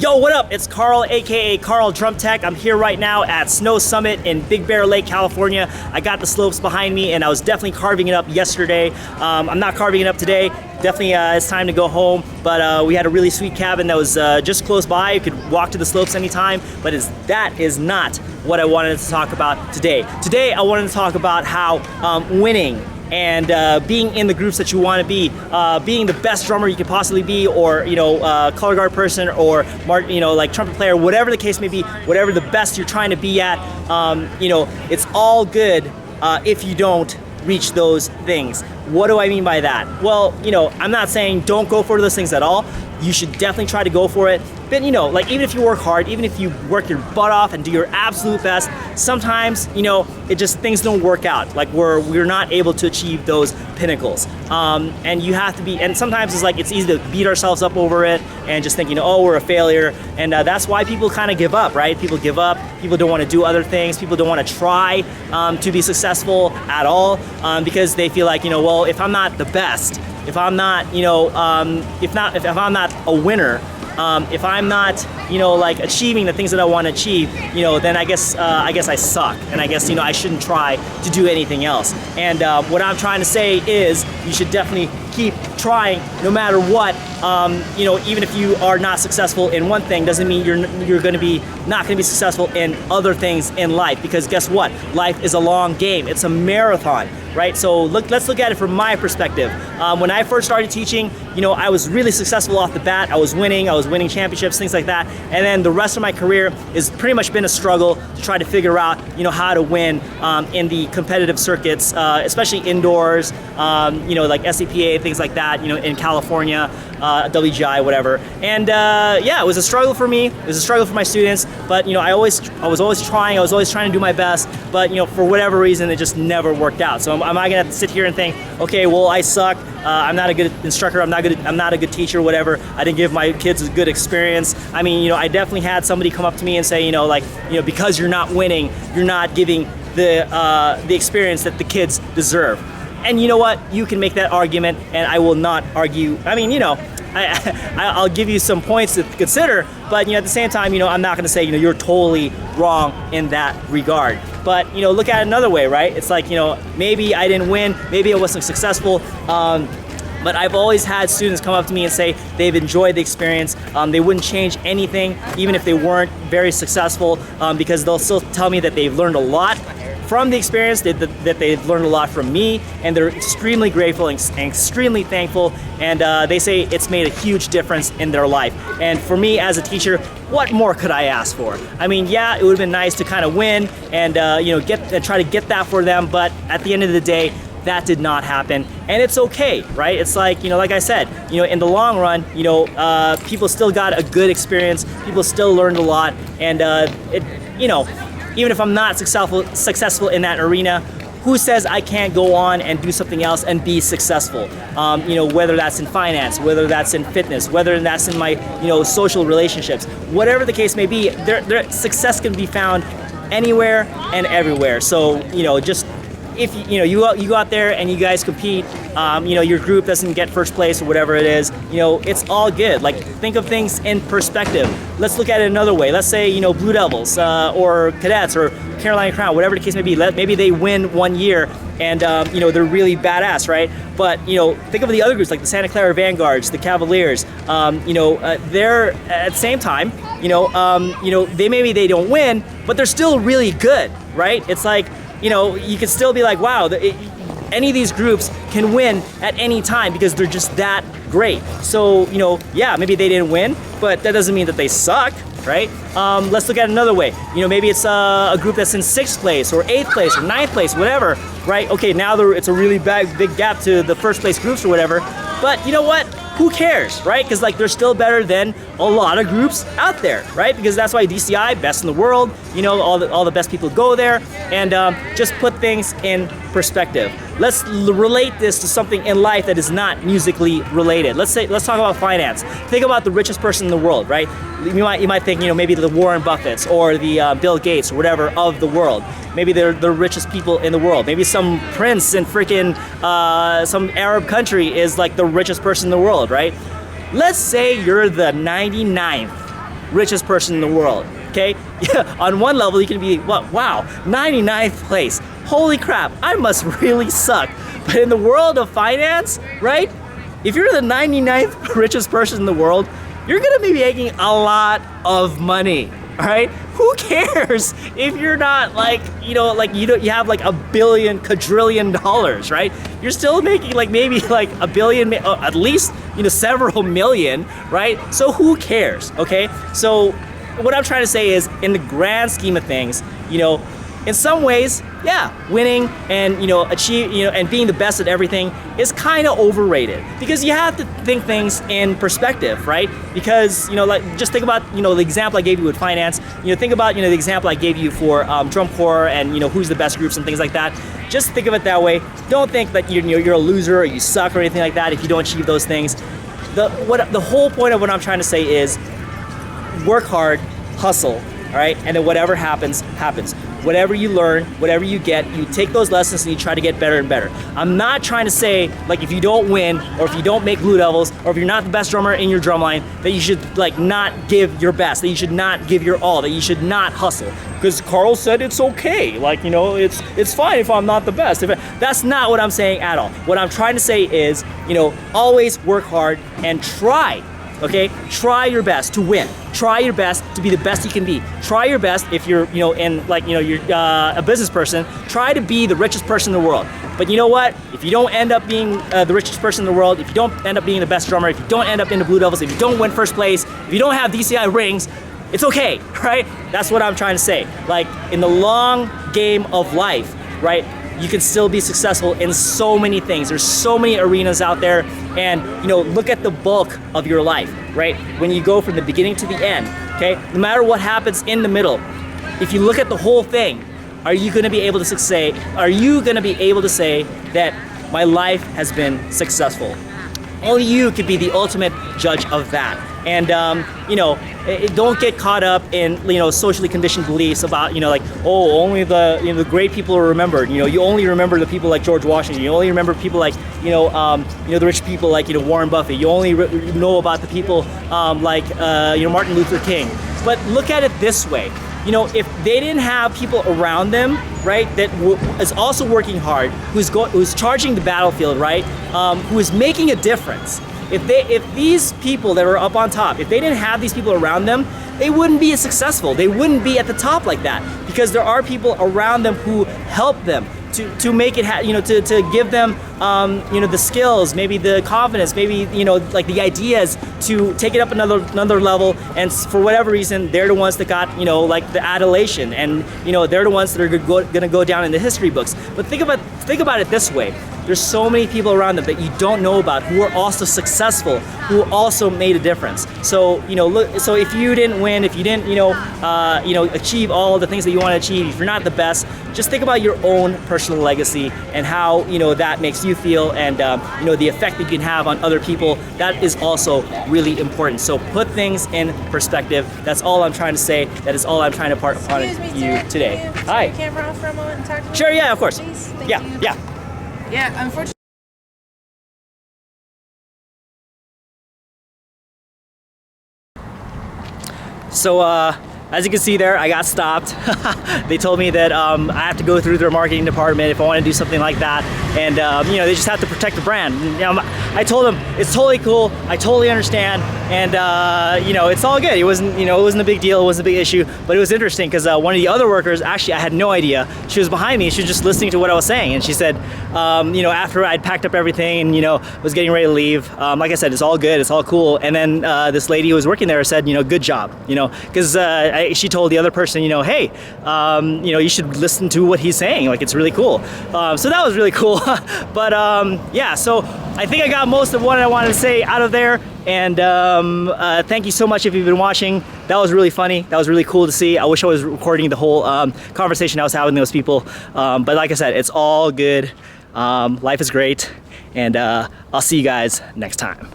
Yo, what up? It's Carl, aka Carl Drum Tech. I'm here right now at Snow Summit in Big Bear Lake, California. I got the slopes behind me and I was definitely carving it up yesterday. I'm not carving it up today. Definitely it's time to go home, but we had a really sweet cabin that was just close by. You could walk to the slopes anytime, but that is not what I wanted to talk about today. Today I wanted to talk about how winning and being in the groups that you want to be, being the best drummer you could possibly be, or color guard person, or like trumpet player, whatever the case may be, whatever the best you're trying to be at, it's all good if you don't reach those things. What do I mean by that? Well, I'm not saying don't go for those things at all. You should definitely try to go for it. But like even if you work hard, even if you work your butt off and do your absolute best, sometimes, it just, things don't work out. Like we're not able to achieve those pinnacles. And you have to be, and sometimes it's easy to beat ourselves up over it and just think, oh, we're a failure. And that's why people kind of give up, right? People give up, people don't want to do other things, people don't want to try to be successful at all, because they feel like, well, if I'm not the best, if I'm not, if I'm not a winner, if I'm not, like achieving the things that I want to achieve, then I guess I suck, and I guess I shouldn't try to do anything else. And what I'm trying to say is you should definitely keep trying no matter what. Even if you are not successful in one thing, doesn't mean you're going to be not going to be successful in other things in life. Because guess what? Life is a long game. It's a marathon, right? So let's look at it from my perspective. When I first started teaching, I was really successful off the bat. I was winning championships, things like that. And then the rest of my career has pretty much been a struggle to try to figure out, how to win in the competitive circuits, especially indoors, like SCPA, things like that, in California, WGI, whatever. And yeah, it was a struggle for me. It was a struggle for my students. But I was always trying. I was always trying to do my best. But for whatever reason, it just never worked out. So am I gonna have to sit here and think, okay, well, I suck. I'm not a good instructor. I'm not a good teacher. Whatever. I didn't give my kids a good experience. I mean, I definitely had somebody come up to me and say, because you're not winning, you're not giving the experience that the kids deserve. And you know what? You can make that argument, and I will not argue. I mean, I'll give you some points to consider, but at the same time, I'm not going to say, you're totally wrong in that regard. But look at it another way, right? It's like, maybe I didn't win, maybe I wasn't successful. But I've always had students come up to me and say they've enjoyed the experience. They wouldn't change anything, even if they weren't very successful, because they'll still tell me that they've learned a lot from the experience, that they've learned a lot from me, and they're extremely grateful and extremely thankful, and they say it's made a huge difference in their life. And for me as a teacher, what more could I ask for? I mean, yeah, it would have been nice to kind of win and try to get that for them, but at the end of the day, that did not happen, and it's okay, right? It's like, like I said, in the long run, people still got a good experience, people still learned a lot, and even if I'm not successful in that arena, who says I can't go on and do something else and be successful? Whether that's in finance, whether that's in fitness, whether that's in my, social relationships, whatever the case may be, their success can be found anywhere and everywhere. So, just if you go out there and you guys compete, your group doesn't get first place or whatever it is, it's all good. Like, think of things in perspective. Let's look at it another way. Let's say, Blue Devils or Cadets or Carolina Crown, whatever the case may be. Maybe they win one year and they're really badass, right? But think of the other groups like the Santa Clara Vanguards, the Cavaliers. They're at the same time, they don't win, but they're still really good, right? It's like, you could still be like, wow, any of these groups can win at any time because they're just that great. So, yeah, maybe they didn't win, but that doesn't mean that they suck, right? Let's look at it another way. Maybe it's a group that's in 6th place or 8th place or 9th place, whatever, right? Okay, now it's a really big gap to the first place groups or whatever. But you know what? Who cares, right? Because they're still better than a lot of groups out there, right? Because that's why DCI, best in the world, all the best people go there, and just put things in perspective. Let's relate this to something in life that is not musically related. Let's talk about finance. Think about the richest person in the world, right? You might think, maybe the Warren Buffetts or the Bill Gates or whatever of the world. Maybe they're the richest people in the world. Maybe some prince in freaking some Arab country is like the richest person in the world, right? Let's say you're the 99th richest person in the world, okay? On one level, you can be, what? Wow, 99th place. Holy crap, I must really suck. But in the world of finance, right? If you're the 99th richest person in the world, you're gonna be making a lot of money, all right? Who cares if you're not like, you have like $1 billion, quadrillion dollars, right? You're still making like maybe like $1 billion, at least, several million, right? So who cares, okay? So what I'm trying to say is, in the grand scheme of things, in some ways, yeah, winning and and being the best at everything is kind of overrated, because you have to think things in perspective, right? Because just think about the example I gave you with finance. Think about the example I gave you for drum corps and who's the best groups and things like that. Just think of it that way. Don't think that you're a loser or you suck or anything like that if you don't achieve those things. The whole point of what I'm trying to say is, work hard, hustle, all right, and then whatever happens, happens. Whatever you learn, whatever you get, you take those lessons and you try to get better and better. I'm not trying to say, like, if you don't win, or if you don't make blue devils, or if you're not the best drummer in your drum line, that you should not give your best, that you should not give your all, that you should not hustle. Because Carl said it's okay, it's fine if I'm not the best. That's not what I'm saying at all. What I'm trying to say is, always work hard and try. Okay, try your best to win. Try your best to be the best you can be. Try your best if you're, you're a business person. Try to be the richest person in the world. But you know what? If you don't end up being the richest person in the world, if you don't end up being the best drummer, if you don't end up in the Blue Devils, if you don't win first place, if you don't have DCI rings, it's okay, right? That's what I'm trying to say. Like, in the long game of life, right? You can still be successful in so many things. There's so many arenas out there, and look at the bulk of your life, right? When you go from the beginning to the end, okay? No matter what happens in the middle, if you look at the whole thing, are you going to be able to say that my life has been successful? Only you could be the ultimate judge of that. And don't get caught up in socially conditioned beliefs about only the great people are remembered. You only remember the people like George Washington. You only remember people like the rich people like Warren Buffett. You only know about the people like Martin Luther King. But look at it this way. If they didn't have people around them, right, that is also working hard, who's charging the battlefield, right, who is making a difference. If these people that are up on top, if they didn't have these people around them, they wouldn't be as successful. They wouldn't be at the top like that, because there are people around them who help them to make it, to give them, the skills, maybe the confidence, maybe, like the ideas to take it up another level. And for whatever reason, they're the ones that got, like the adulation, and, they're the ones that are gonna go down in the history books. But think about it this way. There's so many people around them that you don't know about who are also successful, who also made a difference. So, so if you didn't win, if you didn't, achieve all the things that you want to achieve, if you're not the best, just think about your own personal legacy and how, that makes you feel, and, the effect that you can have on other people. That is also really important. So put things in perspective. That's all I'm trying to say. That is all I'm trying to impart upon you today. Can you turn Hi. your camera off for a moment and talk to me? Sure, yeah, of course. Please? Thank Yeah, you. yeah. Yeah, unfortunately. So, as you can see there, I got stopped. They told me that I have to go through their marketing department if I want to do something like that, and they just have to protect the brand. And, I told them it's totally cool. I totally understand, and it's all good. It wasn't a big deal. It wasn't a big issue, but it was interesting because one of the other workers, actually, I had no idea. She was behind me. She was just listening to what I was saying, and she said, after I'd packed up everything and was getting ready to leave, like I said, it's all good. It's all cool. And then this lady who was working there said, good job, because she told the other person, hey, you should listen to what he's saying. Like, it's really cool. So that was really cool. But yeah, so I think I got most of what I wanted to say out of there. And thank you so much if you've been watching. That was really funny. That was really cool to see. I wish I was recording the whole conversation I was having with those people. But like I said, it's all good. Life is great. And I'll see you guys next time.